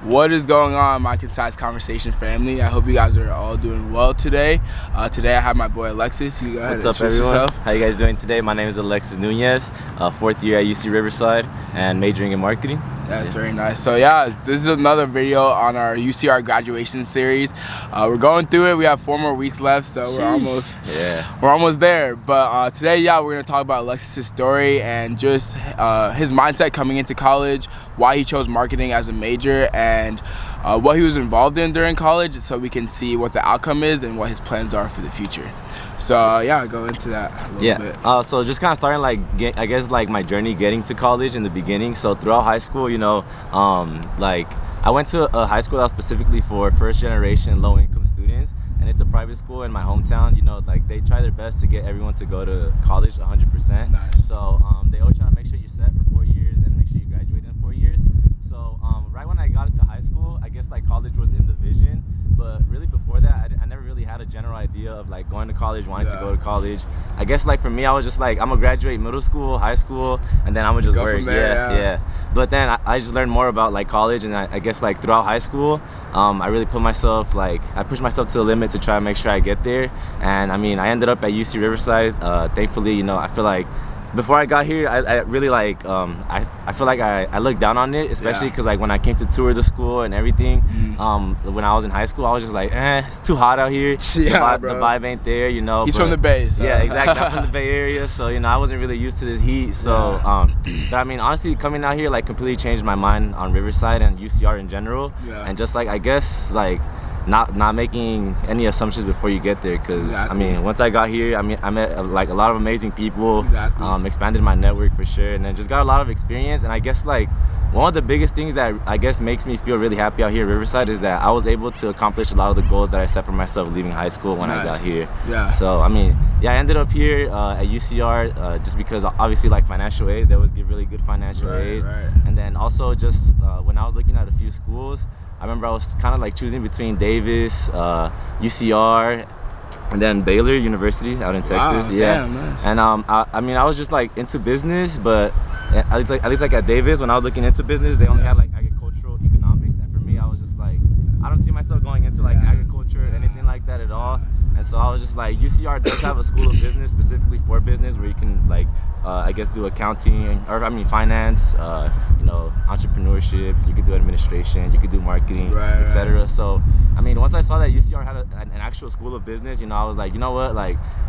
What is going on, my Concise Conversation family? I hope you guys are all doing well today. Today I have my boy Alexis. You go ahead and introduce yourself. How you guys doing today? My name is Alexis Nunez, fourth year at UC Riverside and majoring in marketing. That's very nice. So yeah, this is another video on our UCR graduation series. We're going through it. We have 4 more weeks left, so we're almost there. But today, we're gonna talk about Alexis' story and just his mindset coming into college, why he chose marketing as a major, and what he was involved in during college, so we can see what the outcome is and what his plans are for the future. So go into that a little bit. So just kind of starting I guess my journey getting to college in the beginning. So throughout high school, I went to a high school that was specifically for first generation low income students, and it's a private school in my hometown. They try their best to get everyone to go to college 100%. Nice. So they always try to make sure you're set for 4 years and make sure you graduate in 4 years. So right when I got into high school, I guess college was in the vision, but really before that, I never really had a general idea of going to college, wanting to go to college. I guess for me, I was just I'm gonna graduate middle school, high school, and then I'm gonna just go work. From there, But then I just learned more about college, and I guess throughout high school, I really put myself I pushed myself to the limit to try to make sure I get there. And I mean, I ended up at UC Riverside. Thankfully, I feel before I got here, I really I feel I looked down on it, especially because when I came to tour the school and everything, when I was in high school, I was just it's too hot out here. The vibe ain't there, He's from the Bay, so. Yeah, exactly. I'm from the Bay Area, so I wasn't really used to this heat. So, but I mean, honestly, coming out here completely changed my mind on Riverside and UCR in general, and just I guess not making any assumptions before you get there, because I mean, once I got here, I met a lot of amazing people, expanded my network for sure, and then just got a lot of experience. And I guess one of the biggest things that I guess makes me feel really happy out here at Riverside is that I was able to accomplish a lot of the goals that I set for myself leaving high school when I got here. So I mean, I ended up here at UCR just because obviously financial aid, they always give really good financial aid, and then also just when I was looking at a few schools, I remember I was kind of choosing between Davis, UCR, and then Baylor University out in Texas. Damn, nice. And I mean, I was just into business, but at least at Davis, when I was looking into business, they only had agricultural economics, and for me, I was just I don't see myself going into agriculture or anything like that at all. And so I was just UCR does have a school of business specifically for business, where you can I guess do accounting, or finance, entrepreneurship. You could do administration, you could do marketing, etc. So I mean, once I saw that UCR had an actual school of business, I was you know what,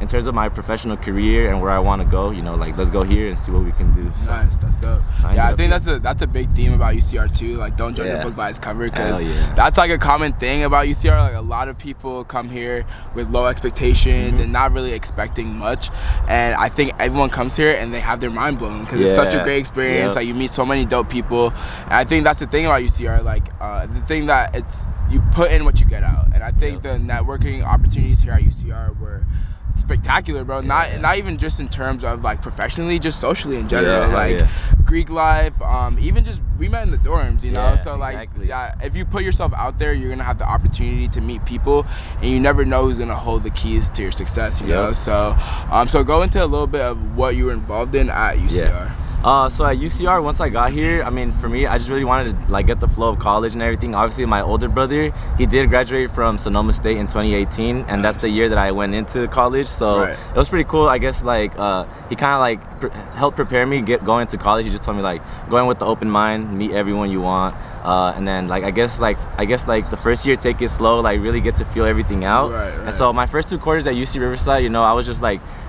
in terms of my professional career and where I want to go, let's go here and see what we can do. So, nice, that's dope. I think that's a big theme about UCR too. Don't judge a book by its cover, because that's a common thing about UCR. A lot of people come here with low expectations and not really expecting much, and I think everyone comes here and they have their mind blown, because it's such a great experience. You meet so many dope people, and I think that's the thing about UCR. The thing that you put in what you get out, and I think the networking opportunities here at UCR were spectacular, bro. Not even just in terms of professionally, just socially in general. Greek life, even just we met in the dorms, so if you put yourself out there, you're gonna have the opportunity to meet people, and you never know who's gonna hold the keys to your success, you know. So go into a little bit of what you were involved in at UCR. So at UCR, once I got here, I mean, for me, I just really wanted to get the flow of college and everything. Obviously, my older brother, he did graduate from Sonoma State in 2018, and that's the year that I went into college. So it was pretty cool. I guess he kind of helped prepare me going to college. He just told me go in with the open mind, meet everyone you want, and then I guess the first year, take it slow, really get to feel everything out. And so my first 2 quarters at UC Riverside, I was just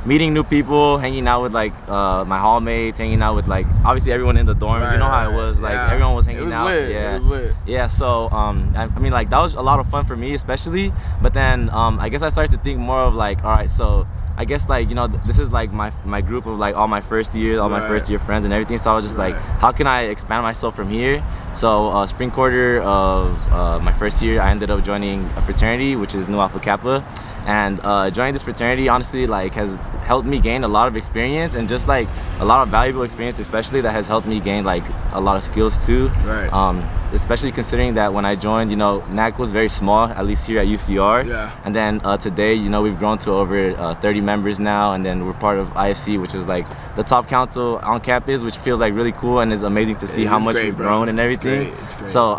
meeting new people, hanging out with my hallmates, hanging out with obviously everyone in the dorms. You know how it was, everyone was hanging out. It was lit. Yeah, so I mean that was a lot of fun for me, especially. But then I guess I started to think more of all right, so I guess this is my group of all my first year, my first year friends and everything. So I was just how can I expand myself from here? So spring quarter of my first year, I ended up joining a fraternity, which is Nu Alpha Kappa. And joining this fraternity, honestly, has helped me gain a lot of experience and just like a lot of valuable experience, especially that has helped me gain like a lot of skills too. Right. Especially considering that when I joined, you know, NAC was very small, at least here at UCR. Yeah. And then today, you know, we've grown to over 30 members now, and then we're part of IFC, which is like the top council on campus, which feels like really cool and is amazing to see how much we've grown and everything. It's great. So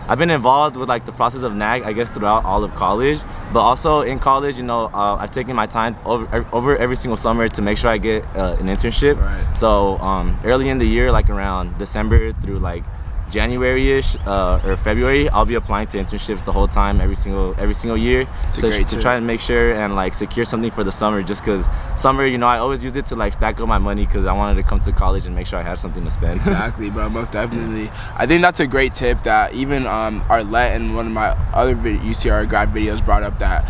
I've been involved with like the process of NAC, I guess, throughout all of college, but also in college, you know, I've taken my time over every single summer to make sure I get an internship. Right. So early in the year, like around December through like January-ish or February, I'll be applying to internships the whole time, every single year, to try and make sure and like secure something for the summer. Just because summer, you know, I always used it to like stack up my money because I wanted to come to college and make sure I had something to spend. Exactly, bro. Most definitely. I think that's a great tip that even Arlette in one of my other UCR grad videos brought up, that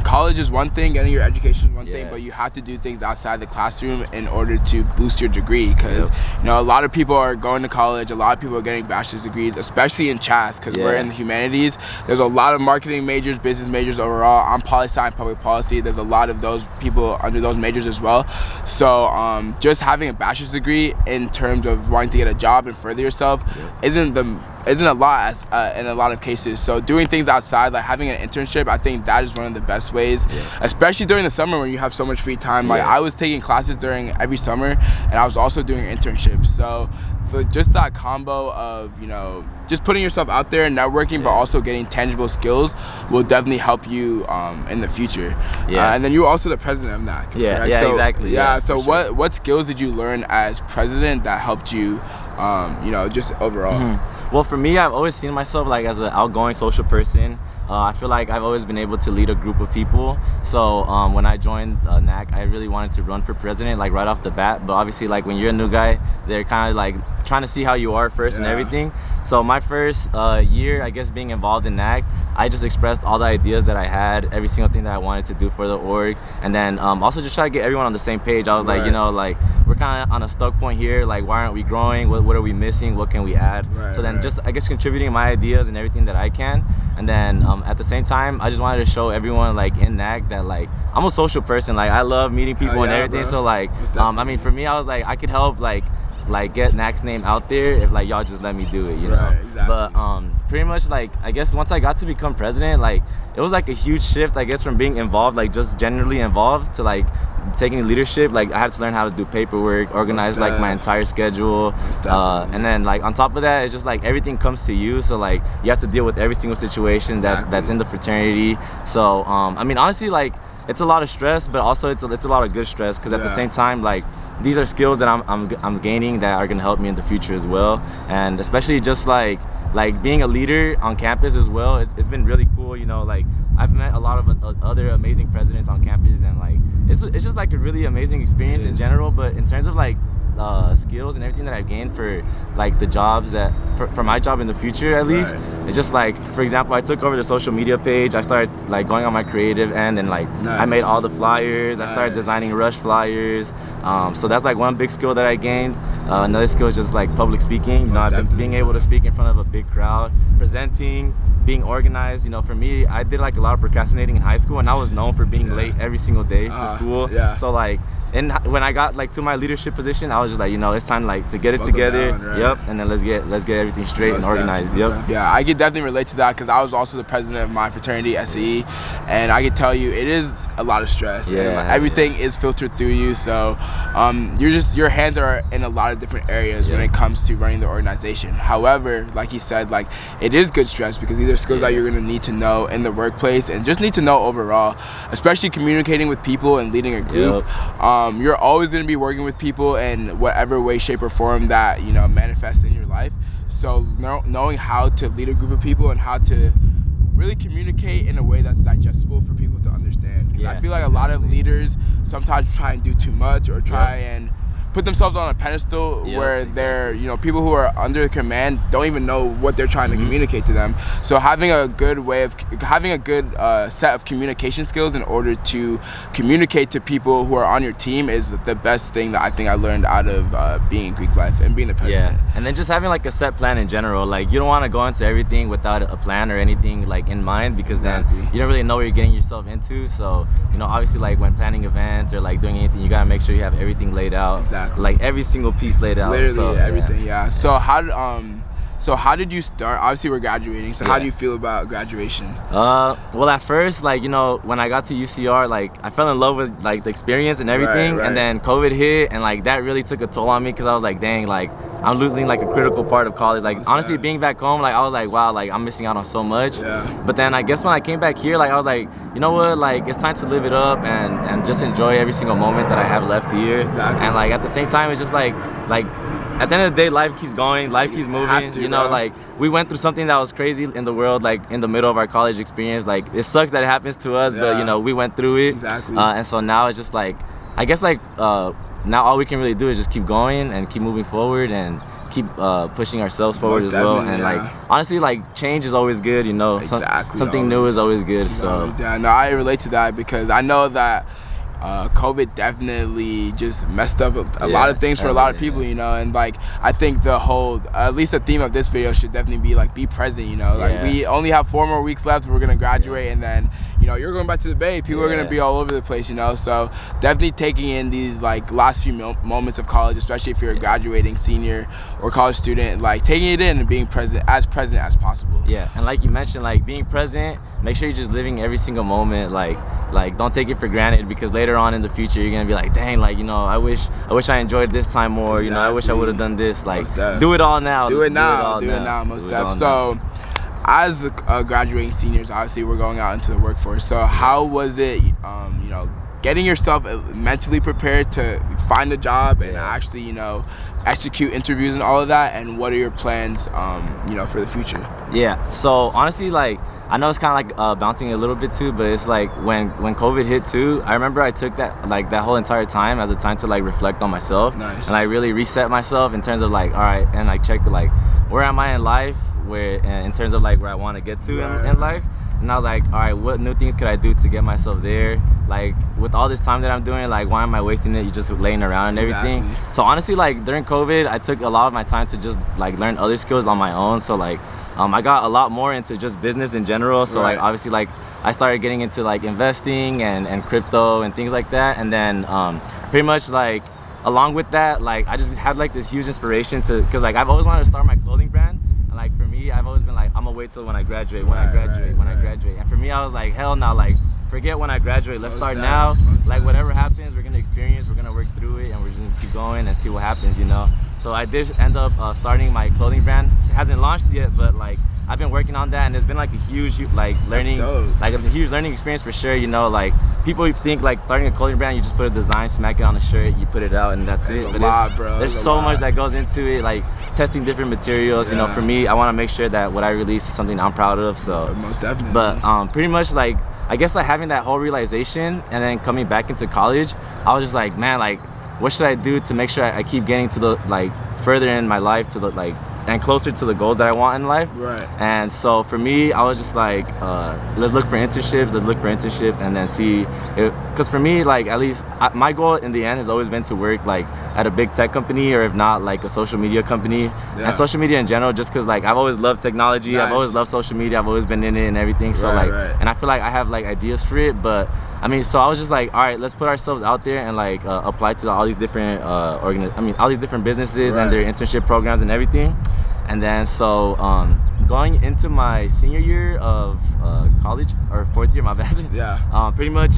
college is one thing, getting your education is one thing, but you have to do things outside the classroom in order to boost your degree. Because you know, a lot of people are going to college, a lot of people are getting bachelor's degrees, especially in CHAS, because we're in the humanities. There's a lot of marketing majors, business majors overall. I'm poli-sci and public policy. There's a lot of those people under those majors as well. So just having a bachelor's degree in terms of wanting to get a job and further yourself isn't a lot in a lot of cases. So doing things outside, like having an internship, I think that is one of the best ways, especially during the summer when you have so much free time. Like I was taking classes during every summer, and I was also doing internships. So just that combo of, you know, just putting yourself out there and networking, but also getting tangible skills will definitely help you in the future. And then you were also the president of NAC. Exactly. So what skills did you learn as president that helped you, you know, just overall? Well, for me, I've always seen myself like as an outgoing social person. I feel like I've always been able to lead a group of people. So when I joined NAC, I really wanted to run for president, like right off the bat. But obviously, like when you're a new guy, they're kind of like trying to see how you are first and everything. So my first year, I guess, being involved in NAC, I just expressed all the ideas that I had, every single thing that I wanted to do for the org, and then also just try to get everyone on the same page. I was like, you know, like we're kind of on a stuck point here. Like, why aren't we growing? What are we missing? What can we add? So then just, I guess, contributing my ideas and everything that I can. And then at the same time, I just wanted to show everyone like in NAC that like I'm a social person. Like I love meeting people and everything. Bro. So like, I mean, for me, I was like, I could help like get NAC's name out there if like y'all just let me do it, you know. Exactly. But pretty much like, I guess once I got to become president, like it was like a huge shift, I guess, from being involved, like just generally involved, to like taking leadership. Like I had to learn how to do paperwork, organize like my entire schedule, and then like on top of that, it's just like everything comes to you. So like you have to deal with every single situation that's in the fraternity. So I mean, honestly, like it's a lot of stress, but also it's a lot of good stress, because at the same time, like these are skills that I'm gaining that are gonna help me in the future as well. And especially just like being a leader on campus as well, it's been really cool. You know, like I've met a lot of other amazing presidents on campus, and like it's just like a really amazing experience in general. But in terms of like skills and everything that I've gained for like the jobs that for my job in the future, at least, it's just like, for example, I took over the social media page. I started like going on my creative end, and like I made all the flyers. I started designing rush flyers. So that's like one big skill that I gained. Another skill is just like public speaking. You know, I've been being able to speak in front of a big crowd, presenting, being organized. You know, for me, I did like a lot of procrastinating in high school, and I was known for being late every single day to school. So like, and when I got like to my leadership position, I was just like, you know, it's time like to get it together. And then let's get everything straight and organized. Yeah, I could definitely relate to that, because I was also the president of my fraternity, SCE, and I can tell you it is a lot of stress. And everything is filtered through you. So your hands are in a lot of different areas when it comes to running the organization. However, like he said, like it is good stress, because these are skills that you're gonna need to know in the workplace, and just need to know overall, especially communicating with people and leading a group. You're always going to be working with people in whatever way, shape, or form that, you know, manifests in your life. So knowing how to lead a group of people and how to really communicate in a way that's digestible for people to understand. I feel like a lot of leaders sometimes try and do too much, or try and put themselves on a pedestal where they're, you know, people who are under command don't even know what they're trying to communicate to them. So having a good set of communication skills in order to communicate to people who are on your team is the best thing that I think I learned out of being in Greek life and being the president. Yeah, and then just having like a set plan in general. Like, you don't want to go into everything without a plan or anything like in mind, because then you don't really know what you're getting yourself into. So, you know, obviously, like when planning events or like doing anything, you gotta make sure you have everything laid out. Exactly. Like every single piece laid out. Literally everything. Yeah. So how did you start? Obviously, we're graduating. So how do you feel about graduation? Well, at first, like, you know, when I got to UCR, like I fell in love with like the experience and everything, and then COVID hit, and like that really took a toll on me, because I was like, dang, like I'm losing like a critical part of college. Like honestly, being back home, like I was like, wow, like I'm missing out on so much. Yeah. But then I guess when I came back here, like I was like, you know what, like it's time to live it up and just enjoy every single moment that I have left here. Exactly. And like at the same time, it's just like at the end of the day, life keeps going, life keeps moving. You know, like we went through something that was crazy in the world, like in the middle of our college experience. Like it sucks that it happens to us, but you know, we went through it. Exactly. And so now it's just like, I guess like now all we can really do is just keep going and keep moving forward and keep pushing ourselves forward as well. And like honestly, like change is always good, you know. Something new is always good. So yeah, no, I relate to that, because I know that COVID definitely just messed up a lot of things for a lot of people, you know. And like I think the whole, at least the theme of this video should definitely be like be present, you know. Like we only have 4 more weeks left. We're gonna graduate, and then, you know, you're going back to the Bay. People are gonna be all over the place, you know. So definitely taking in these like last few moments of college, especially if you're a graduating senior or college student, like taking it in and being present as possible. Yeah, and like you mentioned, like being present, make sure you're just living every single moment. Like don't take it for granted, because later on in the future you're gonna be like, dang, like, you know, I wish I enjoyed this time more. You know, I wish I would have done this. Like do it all now. Do it now, most def. So as graduating seniors, obviously we're going out into the workforce. So how was it, you know, getting yourself mentally prepared to find a job and actually, you know, execute interviews and all of that? And what are your plans, you know, for the future? Yeah. So honestly, like, I know it's kind of like bouncing a little bit too, but it's like when COVID hit too, I remember I took that whole entire time as a time to like reflect on myself. Nice. And I really reset myself in terms of like, all right, and like check like where am I in life, in terms of like where I want to get to in life. And I was like, all right, what new things could I do to get myself there? Like, with all this time that I'm doing, like, why am I wasting it? You're just laying around and everything. So honestly, like, during COVID, I took a lot of my time to just like learn other skills on my own. So like, I got a lot more into just business in general. So like, obviously, like, I started getting into like investing and crypto and things like that. And then pretty much like, along with that, like, I just had like this huge inspiration because like I've always wanted to start my clothing brand. And like for me, I've always been like, I'm gonna wait till when I graduate. And for me, I was like, hell no, like, forget when I graduate. Let's start now. Like, whatever happens, we're gonna experience, we're gonna work through it, and we're just gonna keep going and see what happens, you know. So I did end up starting my clothing brand. It hasn't launched yet, but like, I've been working on that, and it's been like a huge like learning, like a huge learning experience for sure. You know, like people think like starting a clothing brand, you just put a design, smack it on a shirt, you put it out, and that's it. But there's so much that goes into it, like testing different materials. You know, for me, I want to make sure that what I release is something I'm proud of. So most definitely. But pretty much like, I guess like having that whole realization and then coming back into college, I was just like, man, like, what should I do to make sure I keep getting to the like further in my life to the like and closer to the goals that I want in life. Right. And so for me, I was just like, let's look for internships and then see, because for me, like, at least my goal in the end has always been to work like at a big tech company, or if not, like a social media company. And social media in general, just because like I've always loved technology. I've always loved social media. I've always been in it and everything. So and I feel like I have like ideas for it, but I mean, so I was just like, all right, let's put ourselves out there and like apply to all these different all these different businesses and their internship programs and everything. And then so going into my senior year of college, or 4th year, my bad. Pretty much,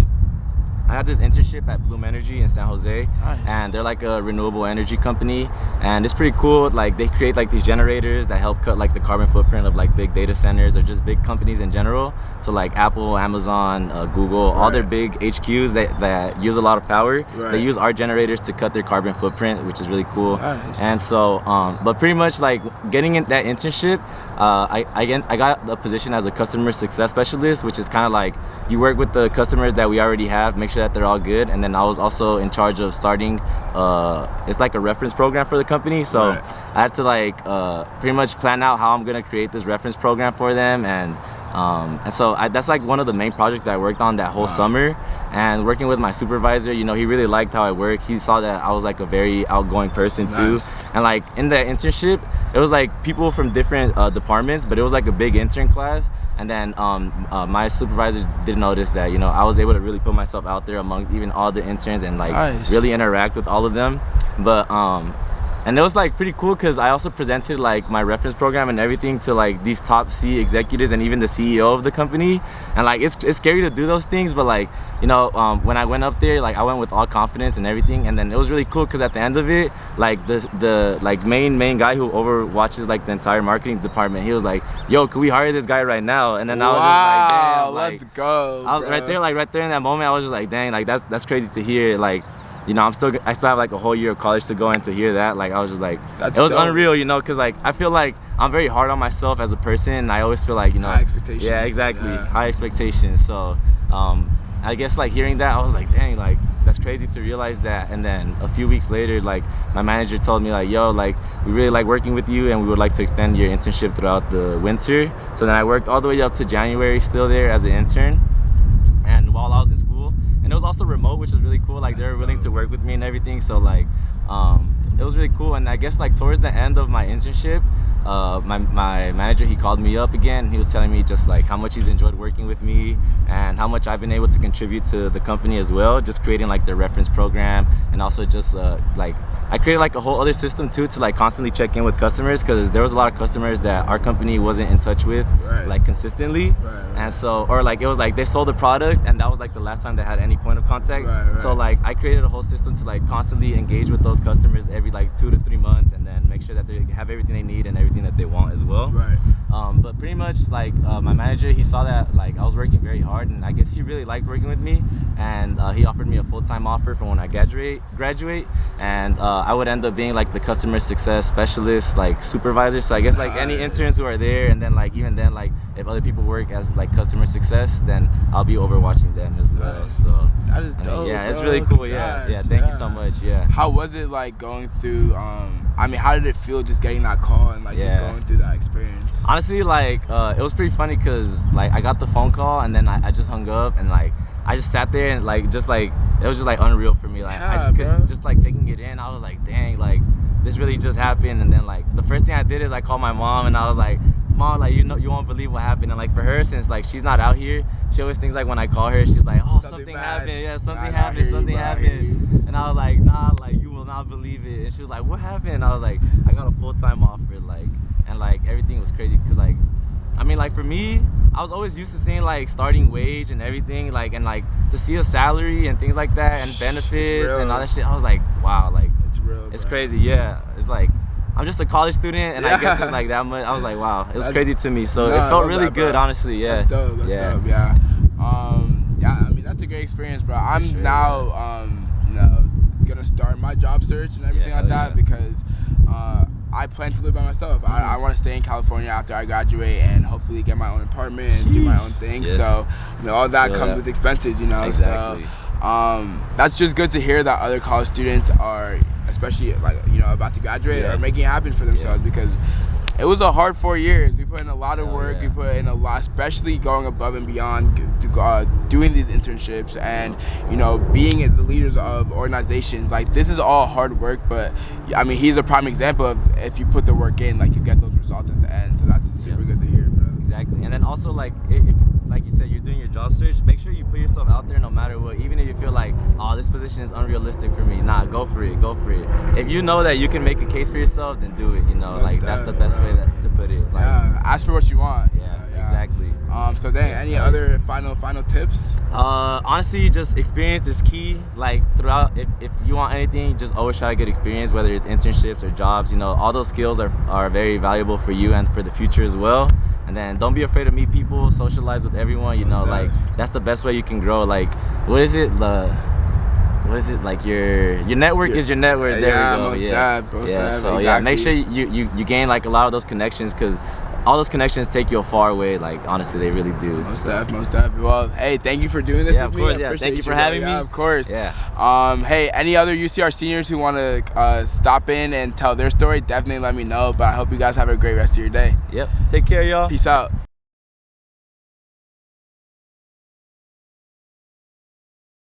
I had this internship at Bloom Energy in San Jose, and they're like a renewable energy company, and it's pretty cool. Like, they create like these generators that help cut like the carbon footprint of like big data centers or just big companies in general. So like Apple, Amazon, Google, all their big HQs that use a lot of power, they use our generators to cut their carbon footprint, which is really cool. And so, but pretty much like getting in that internship, I got a position as a customer success specialist, which is kind of like you work with the customers that we already have, make sure sure that they're all good. And then I was also in charge of starting, it's like a reference program for the company. So I had to like pretty much plan out how I'm gonna create this reference program for them, and so that's like one of the main projects that I worked on that whole summer. And working with my supervisor, you know, he really liked how I work. He saw that I was like a very outgoing person too. And like in the internship, it was like people from different departments, but it was like a big intern class. And then my supervisors did notice that, you know, I was able to really put myself out there amongst even all the interns and like really interact with all of them. But and it was like pretty cool because I also presented like my reference program and everything to like these top C executives and even the CEO of the company. And like it's scary to do those things, but like, you know, when I went up there, like I went with all confidence and everything. And then it was really cool because at the end of it, like the like main guy who overwatches like the entire marketing department, he was like, "Yo, can we hire this guy right now?" And then I was just like, "Damn, like, let's go." I was right there in that moment. I was just like, "Dang, like that's crazy to hear." Like, you know, I still have like a whole year of college to go, and to hear that, like I was just like, it was unreal, you know, because like I feel like I'm very hard on myself as a person, and I always feel like, you know, high expectations. Yeah, exactly, high expectations. So I guess like hearing that, I was like, dang, like that's crazy to realize that. And then a few weeks later, like my manager told me like, yo, like we really like working with you, and we would like to extend your internship throughout the winter. So then I worked all the way up to January still there as an intern, and while I was in school. And it was also remote, which was really cool. Like they were willing to work with me and everything. So like, it was really cool. And I guess like towards the end of my internship, my manager, he called me up again. He was telling me just like how much he's enjoyed working with me and how much I've been able to contribute to the company as well. Just creating like the reference program, and also just like I created like a whole other system too to like constantly check in with customers, because there was a lot of customers that our company wasn't in touch with like consistently. And so, or like it was like they sold the product and that was like the last time they had any point of contact. So like I created a whole system to like constantly engage with those customers every like 2 to 3 months, and then make sure that they have everything they need and everything that they want as well. But pretty much like my manager, he saw that like I was working very hard, and I guess he really liked working with me, and he offered me a full-time offer for when I graduate, and I would end up being like the customer success specialist, like supervisor. So I guess like any interns who are there, and then like even then like if other people work as like customer success, then I'll be overwatching them as well. So that is dope. Yeah, it's really cool. Congrats. Thank you so much. How was it like going through I mean, how did it feel just getting that call and like just going through that experience? Honestly, like it was pretty funny because like I got the phone call and then I just hung up, and like I just sat there and like just like it was just like unreal for me. Like I just couldn't, just like taking it in. I was like, dang, like this really just happened. And then like the first thing I did is I called my mom, and I was like, Mom, like you won't believe what happened. And like for her, since like she's not out here, she always thinks like when I call her, she's like, oh, something happened. Yeah, something happened. And I was like, nah, like you will not believe it. And she was like, what happened? And I was like, I got a full-time offer, like, and like everything was crazy because like, I mean, like for me, I was always used to seeing like starting wage and everything, like, and like to see a salary and things like that and benefits and all that shit. I was like, wow, like it's real. It's crazy. Yeah, it's like I'm just a college student, and I guess it's like that much. I was like, wow, it was crazy to me. So it felt really good, honestly. Yeah, that's dope. That's dope. Yeah. I mean, that's a great experience, bro. I'm now, gonna start my job search and everything like that because I plan to live by myself. I want to stay in California after I graduate and hopefully get my own apartment and do my own thing. So, all that comes with expenses, Exactly. So, that's just good to hear that other college students are, especially like about to graduate, are making it happen for themselves because it was a hard 4 years. We put in a lot of work. We put in a lot, especially going above and beyond to doing these internships and being the leaders of organizations. Like this is all hard work, but I mean he's a prime example of if you put the work in, like you get those results at the end. So that's super good to hear, bro. Exactly. And then also like if like you said, you're doing your job search, make sure you put yourself out there no matter what. Even if you feel like, oh, this position is unrealistic for me, nah, go for it. If you know that you can make a case for yourself, then do it, that's the best way to put it. Like, ask for what you want. Yeah, exactly. So then, any other final tips? Honestly, just experience is key. Like throughout, if you want anything, just always try to get experience, whether it's internships or jobs. All those skills are very valuable for you and for the future as well. And then don't be afraid to meet people, socialize with everyone. Like that's the best way you can grow. Like what is it? Like your network is your network. There we go. So exactly. Make sure you gain like a lot of those connections because all those connections take you a far way. Like, honestly, they really do. Most definitely. Well, hey, thank you for doing this with of course, me. Yeah, thank you for having me. Yeah, of course. Yeah. Hey, any other UCR seniors who want to stop in and tell their story, definitely let me know. But I hope you guys have a great rest of your day. Yep. Take care, y'all. Peace out.